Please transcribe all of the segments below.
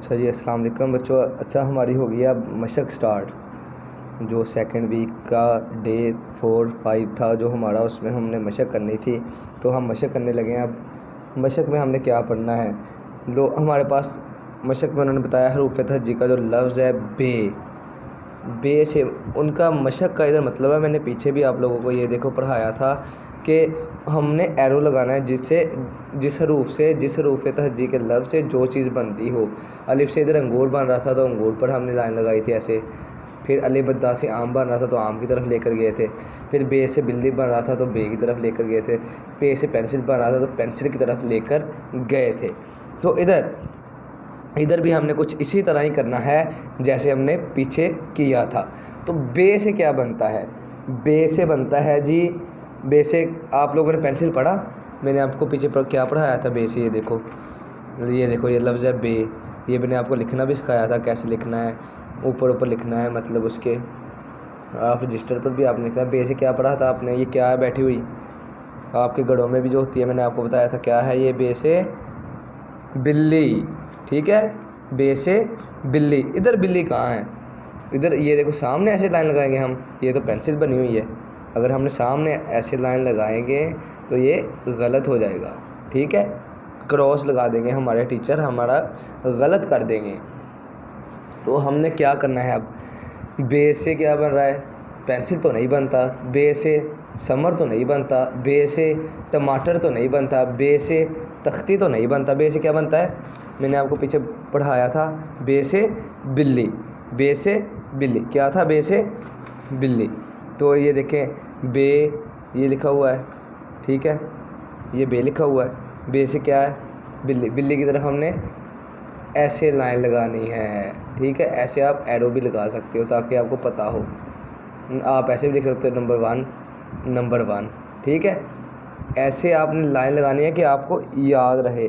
अच्छा जी, अस्सलाम वालेकुम बच्चों। अच्छा, हमारी हो गई अब मशक स्टार्ट। जो सेकंड वीक का डे 4-5 था जो हमारा, उसमें हमने मशक करनी थी, तो हम मशक करने लगे हैं। अब मशक में हमने क्या पढ़ना है, लो हमारे पास मशक में उन्होंने बताया हरूफ तहज्जी का जो लफ्ज़ है बे से उनका मशक का इधर मतलब है। मैंने पीछे भी आप लोगों को ये देखो पढ़ाया था कि हमने एरो लगाना है जिस हरूफ तहज्जी के लफ्ज़ से जो चीज़ बनती हो। अलिफ से इधर अंगूर बन रहा था तो अंगूर पर हमने लाइन लगाई थी ऐसे। फिर अली बद्दा से आम बन रहा था तो आम की तरफ लेकर गए थे। फिर बे से बिल्ली बन रहा था तो बे की तरफ लेकर गए थे। पे से पेंसिल बन रहा था तो पेंसिल की तरफ लेकर गए थे। तो इधर भी हमने कुछ इसी तरह ही करना है जैसे हमने पीछे किया था। तो बे से क्या बनता है, बे से बनता है जी, बे से आप लोगों ने पेंसिल पढ़ा, मैंने आपको पीछे पर क्या पढ़ाया था बे से। ये देखो ये लफ्ज़ है बे। ये मैंने आपको लिखना भी सिखाया था, कैसे लिखना है, ऊपर लिखना है, मतलब उसके आप रजिस्टर पर भी आपने लिखना है। बे से क्या पढ़ा था आपने, ये क्या है बैठी हुई आपके गढ़ों में भी जो होती है, मैंने आपको बताया था क्या है ये, बे से बिल्ली। ठीक है, बे से बिल्ली। इधर बिल्ली कहाँ है, इधर ये देखो सामने ऐसे लाइन लगाएंगे हम, ये तो पेंसिल बनी हुई है, अगर हमने सामने ऐसे लाइन लगाएंगे तो ये गलत हो जाएगा। ठीक है, क्रॉस लगा देंगे, हमारे टीचर हमारा गलत कर देंगे। तो हमने क्या करना है अब, बे से क्या बन रहा है, पेंसिल तो नहीं बनता, बे से समर तो नहीं बनता, बे से टमाटर तो नहीं बनता, बे से तख्ती तो नहीं बनता। बे से क्या बनता है, मैंने आपको पीछे पढ़ाया था, बे से बिल्ली। बे से बिल्ली क्या था, बे से बिल्ली। तो ये देखें बे, ये लिखा हुआ है, ठीक है, ये बे लिखा हुआ है, बे से क्या है बिल्ली। बिल्ली की तरफ हमने ऐसे लाइन लगानी है। ठीक है, ऐसे आप एरो भी लगा सकते हो ताकि आपको पता हो, आप ऐसे भी लिख सकते हो नंबर वन। ठीक है, ऐसे आपने लाइन लगानी है कि आपको याद रहे।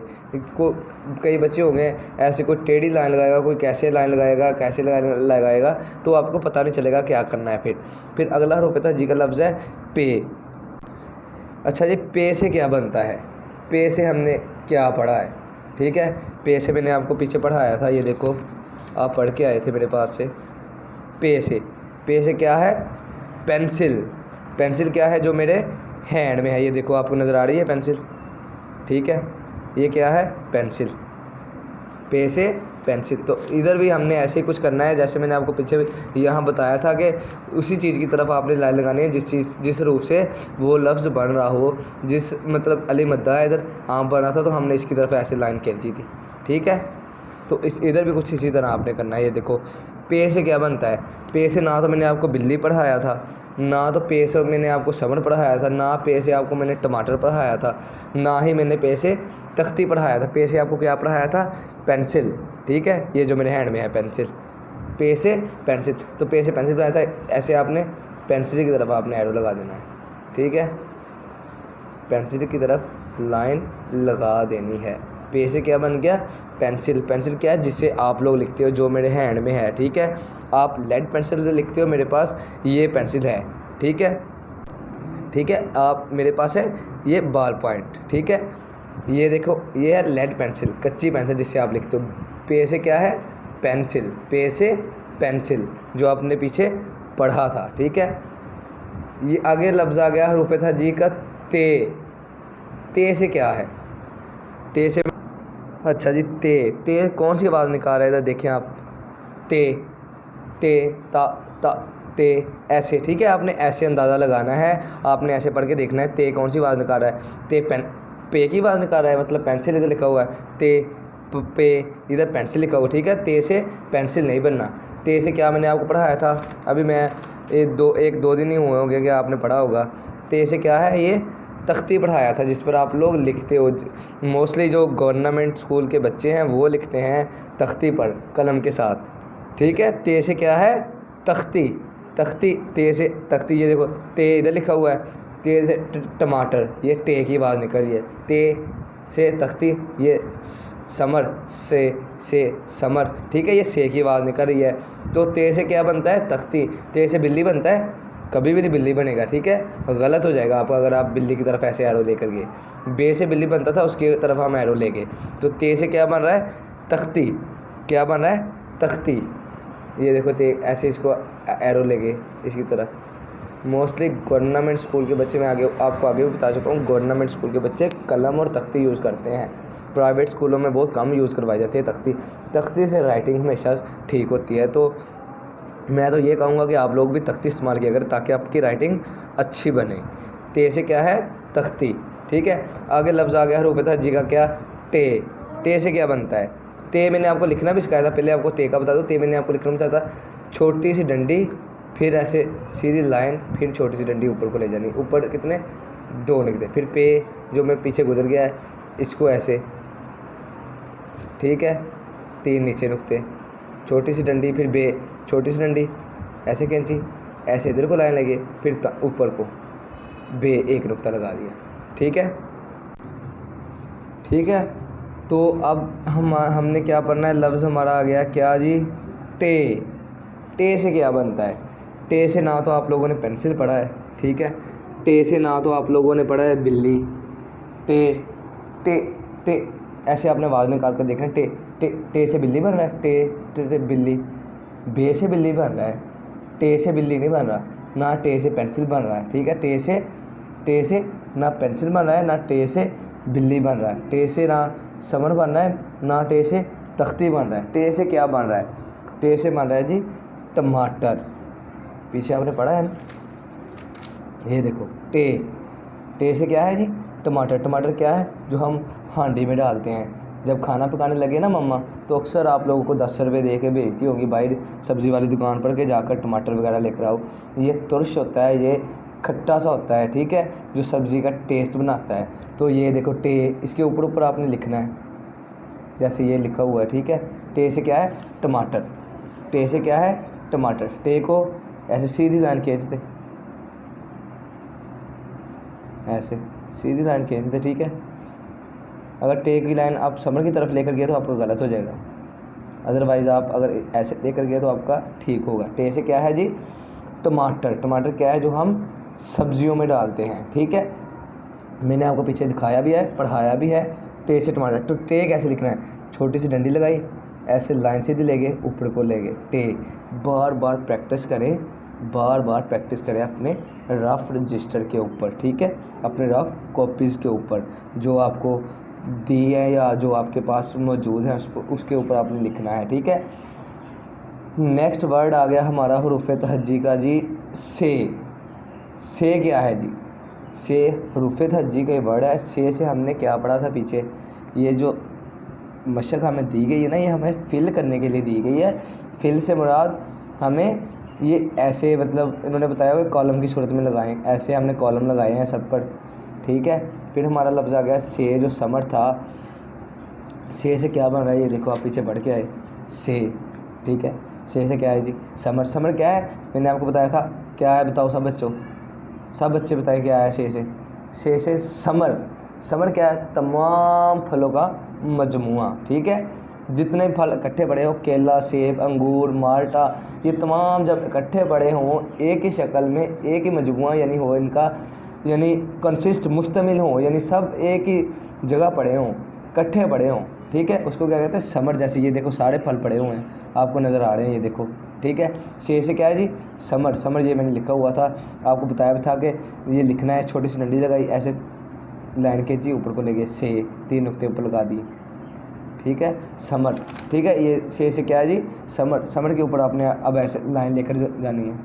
कई बच्चे होंगे ऐसे, कोई टेढ़ी लाइन लगाएगा, कोई कैसे लाइन लगाएगा, कैसे लगाएगा, तो आपको पता नहीं चलेगा क्या करना है। फिर अगला हरूफ तहज्जी का लफ्ज़ है पे। अच्छा जी, पे से क्या बनता है, पे से हमने क्या पढ़ा है। ठीक है, पे से मैंने आपको पीछे पढ़ाया था, ये देखो आप पढ़ के आए थे मेरे पास से। पे से क्या है, पेंसिल। पेंसिल क्या है जो मेरे हैंड में है, ये देखो आपको नज़र आ रही है पेंसिल। ठीक है, ये क्या है, पेंसिल। पे से पेंसिल। तो इधर भी हमने ऐसे ही कुछ करना है जैसे मैंने आपको पीछे यहाँ बताया था कि उसी चीज़ की तरफ आपने लाइन लगानी है जिस रूप से वो लफ्ज़ बन रहा हो। जिस मतलब अली मद्दा है, इधर आम बन रहा था तो हमने इसकी तरफ ऐसे लाइन खींची थी। ठीक है, तो इधर भी कुछ इसी तरह आपने करना है। ये देखो पे से क्या बनता है, पे से ना तो मैंने आपको बिल्ली पढ़ाया था, ना तो पे से मैंने आपको समर पढ़ाया था, ना पे से आपको मैंने टमाटर पढ़ाया था, ना ही मैंने पे से तख्ती पढ़ाया था। पे से आपको क्या पढ़ाया था, पेंसिल। ठीक है, ये जो मेरे हैंड में है पेंसिल, पे से पेंसिल। तो पे से पेंसिल पढ़ाया था, ऐसे आपने पेंसिल की तरफ आपने एरो लगा देना है। ठीक है, पेंसिल की तरफ लाइन लगा देनी है। पे से क्या बन गया, पेंसिल। पेंसिल क्या है, जिससे आप लोग लिखते हो, जो मेरे हैंड में है। ठीक है, आप लेड पेंसिल से लिखते हो, मेरे पास ये पेंसिल है। ठीक है, आप मेरे पास है ये बॉल पॉइंट। ठीक है, ये देखो ये है लेड पेंसिल, कच्ची पेंसिल जिससे आप लिखते हो। पे से क्या है, पेंसिल। पे से पेंसिल जो आपने पीछे पढ़ा था। ठीक है, ये आगे लफ्ज़ आ गया हरूफ तहज्जी का ते से क्या है, ते से, अच्छा जी, ते कौन सी आवाज़ निकाल रहा है, इधर देखें आप, ते ता ता ते, ऐसे। ठीक है, आपने ऐसे अंदाज़ा लगाना है, आपने ऐसे पढ़ के देखना है ते कौन सी आवाज़ निकाल रहा है। पे की आवाज़ निकाल रहा है, मतलब पेंसिल इधर लिखा हुआ है, पे इधर पेंसिल लिखा हुआ। ठीक है, ते से पेंसिल नहीं बनना। ते से क्या मैंने आपको पढ़ाया था, अभी मैं एक दो दिन ही हुए होंगे कि आपने पढ़ा होगा। ते से क्या है, ये तख्ती पढ़ाया था जिस पर आप लोग लिखते हो। मोस्टली जो गवर्नमेंट स्कूल के बच्चे हैं वो लिखते हैं तख्ती पर कलम के साथ। ठीक है, ते से क्या है, तख्ती। ते से तख्ती, ये देखो ते इधर लिखा हुआ है, ते से टमाटर, ये ते की आवाज़ निकल रही है। ते से तख्ती, ये समर से समर। ठीक है, ये से की आवाज़ निकल रही है। तो ते से क्या बनता है, तख्ती। ते से बिल्ली बनता है, कभी भी नहीं बिल्ली बनेगा। ठीक है, गलत हो जाएगा आपका अगर आप बिल्ली की तरफ ऐसे एरो लेकर गए। बे से बिल्ली बनता था, उसकी तरफ हम एरो ले गए। तो ते से क्या बन रहा है, तख्ती। क्या बन रहा है, तख्ती। ये देखो ऐसे इसको एरो लेके इसकी तरफ। मोस्टली गवर्नमेंट स्कूल के बच्चे, मैं आगे आपको आगे भी बता चुका हूँ, गवर्नमेंट स्कूल के बच्चे कलम और तख्ती यूज़ करते हैं। प्राइवेट स्कूलों में बहुत कम यूज़ करवाई जाती है तख्ती। तख्ती से राइटिंग हमेशा ठीक होती है। तो मैं तो ये कहूँगा कि आप लोग भी तख्ती इस्तेमाल किया करें ताकि आपकी राइटिंग अच्छी बने। ते से क्या है, तख्ती। ठीक है, आगे लफ्ज़ आ गया हरूफ हज्जी का क्या, टे। टे से क्या बनता है, ते मैंने आपको लिखना भी सिखाया था, पहले आपको ते का बता दूँ। ते मैंने आपको लिखना चाहता, छोटी सी डंडी, फिर ऐसे सीधी लाइन, फिर छोटी सी डंडी ऊपर को ले जानी, ऊपर कितने, 2 लिख दे। फिर पे जो मैं पीछे गुजर गया है इसको ऐसे, ठीक है, 3 नीचे नुकते, छोटी सी डंडी, फिर बे, छोटी सी डंडी, ऐसे कैंची, ऐसे इधर को लाइन लगे, फिर ऊपर को बे 1 नुक्ता लगा दिया। ठीक है, ठीक है। तो अब हमने क्या पढ़ना है, लफ्ज़ हमारा आ गया क्या जी, टे। टे से क्या बनता है, टे से ना तो आप लोगों ने पेंसिल पढ़ा है, ठीक है, टे से ना तो आप लोगों ने पढ़ा है बिल्ली। टे टे टे ऐसे आपने आवाज़ निकाल कर देखना, टे टे टे से बिल्ली बन रहा है, टे टे टे बिल्ली। बे से बिल्ली बन रहा है, टे से बिल्ली नहीं बन रहा, ना टे से पेंसिल बन रहा है। ठीक है, टे से ना पेंसिल बन रहा है, ना टे से बिल्ली बन रहा है, टे से ना समर बन रहा है, ना टे से तख्ती बन रहा है। टे से क्या बन रहा है, टे से बन रहा है जी टमाटर। पीछे आपने पढ़ा है ना, ये देखो टे। टे से क्या है जी, टमाटर। टमाटर क्या है, जो हम हांडी में डालते हैं। जब खाना पकाने लगे ना मम्मा, तो अक्सर आप लोगों को 10 रुपये दे के भेजती होगी बाहर सब्ज़ी वाली दुकान पर के जाकर टमाटर वगैरह लेकर आओ। ये तुरश होता है, ये खट्टा सा होता है, ठीक है, जो सब्ज़ी का टेस्ट बनाता है। तो ये देखो टे, इसके ऊपर ऊपर आपने लिखना है, जैसे ये लिखा हुआ है। ठीक है, टे से क्या है, टमाटर। टे से क्या है, टमाटर। टे को ऐसे सीधी लाइन खींच दे, ऐसे सीधी लाइन खींच दे। ठीक है, अगर टे की लाइन आप समर की तरफ लेकर गए तो आपका गलत हो जाएगा, अदरवाइज़ आप अगर ऐसे लेकर गए तो आपका ठीक होगा। टे से क्या है जी, टमाटर। टमाटर क्या है, जो हम सब्जियों में डालते हैं। ठीक है, मैंने आपको पीछे दिखाया भी है, पढ़ाया भी है। टे से टमाटर। तो टे कैसे लिखना है, छोटी सी डंडी लगाई, ऐसे लाइन सीधी ले गए, ऊपर को ले गए, टे। बार बार प्रैक्टिस करें, बार बार प्रैक्टिस करें अपने रफ़ रजिस्टर के ऊपर। ठीक है, अपने रफ़ कॉपीज़ के ऊपर जो आपको दी है या जो आपके पास मौजूद है उसके ऊपर आपने लिखना है। ठीक है, नेक्स्ट वर्ड आ गया हमारा हुरूफ तहज्जी का जी, से क्या है जी, से हुरूफ तहज्जी का वर्ड है। से हमने क्या पढ़ा था पीछे, ये जो मशक हमें दी गई है ना, ये हमें फिल करने के लिए दी गई है। फिल से मुराद हमें ये ऐसे, मतलब इन्होंने बताया कि कॉलम की सूरत में लगाएं, ऐसे हमने कॉलम लगाए हैं सब पर। ठीक है, फिर हमारा लफ्ज़ आ गया से, जो समर था। से क्या बन रहा है, ये देखो आप पीछे बढ़ के आए, से। ठीक है, से क्या है जी, समर। समर क्या है, मैंने आपको बताया था, क्या है बताओ सब बच्चों, सब बच्चे बताए क्या है से समर। समर क्या है, तमाम फलों का मजमुआ। ठीक है, जितने फल इकट्ठे पड़े हों, केला, सेब, अंगूर, माल्टा, ये तमाम जब इकट्ठे पड़े हों एक ही शक्ल में, एक ही मजमुआ यानी हो इनका, यानी कंसिस्ट मुश्तमिल हों, यानी सब एक ही जगह पड़े हों, इकट्ठे पड़े हों। ठीक है, उसको क्या कहते हैं, समर। जैसे ये देखो सारे फल पड़े हुए हैं, आपको नज़र आ रहे हैं, ये देखो। ठीक है, से क्या है जी, समर। समर ये मैंने लिखा हुआ था, आपको बताया भी था कि ये लिखना है। छोटी सी डंडी लगाई, ऐसे लाइन खींची, ऊपर को ले गए, से 3 नुक्ते ऊपर लगा दिए। ठीक है, समर। ठीक है, ये से क्या है जी, समर। समर के ऊपर आपने अब ऐसे लाइन लेकर जानी है,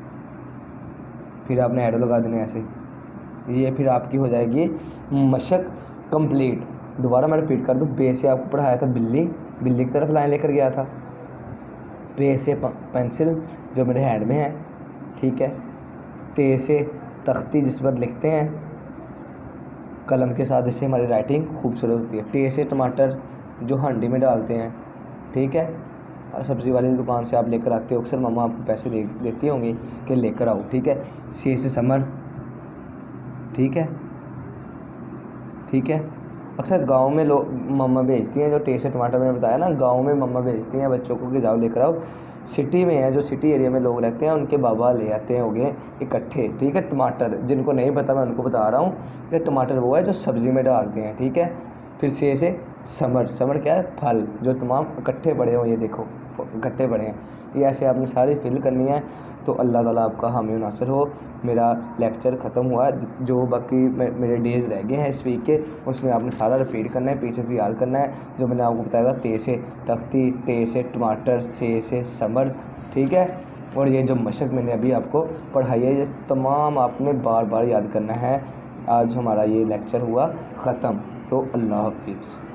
फिर आपने एरो लगा देने ऐसे, ये फिर आपकी हो जाएगी मशक कंप्लीट। दोबारा मैं रिपीट कर दूँ, बे से आपको पढ़ाया था बिल्ली, बिल्ली की तरफ लाइन लेकर गया था। पे से पेंसिल जो मेरे हैंड में है। ठीक है, ते से तख्ती जिस पर लिखते हैं कलम के साथ, जिससे हमारी राइटिंग खूबसूरत होती है। टे से टमाटर जो हांडी में डालते हैं। ठीक है, सब्ज़ी वाली दुकान से आप लेकर आते हो, अक्सर मम्मा आपको पैसे देती होंगी कि लेकर आओ। ठीक है, से समर। ठीक है, ठीक है, अक्सर गांव में लोग मम्मा भेजती हैं, जो टे से टमाटर मैंने बताया ना, गांव में मम्मा भेजती हैं बच्चों को कि जाओ लेकर आओ। सिटी में है, जो सिटी एरिया में लोग रहते हैं, उनके बाबा ले आते हैं, हो गए इकट्ठे। ठीक है, टमाटर, जिनको नहीं पता मैं उनको बता रहा हूँ कि टमाटर वो है जो सब्ज़ी में डालते हैं। ठीक है, फिर से समर, समर क्या है, फल जो तमाम इकट्ठे पड़े हों, ये देखो इकट्ठे पड़े हैं, ये ऐसे आपने सारी फिल करनी है। तो अल्लाह ताला आपका हामी और नासिर हो। मेरा लेक्चर ख़त्म हुआ, जो बाकी मेरे डेज़ रह गए हैं इस वीक के, उसमें आपने सारा रिपीट करना है, पीछे से याद करना है जो मैंने आपको बताया था। ते से तख्ती, टे से टमाटर, से समर, ठीक है। और ये जो मशक मैंने अभी आपको पढ़ाई है, ये तमाम आपने बार बार याद करना है। आज हमारा ये लेक्चर हुआ ख़त्म, तो अल्लाह हाफिज़।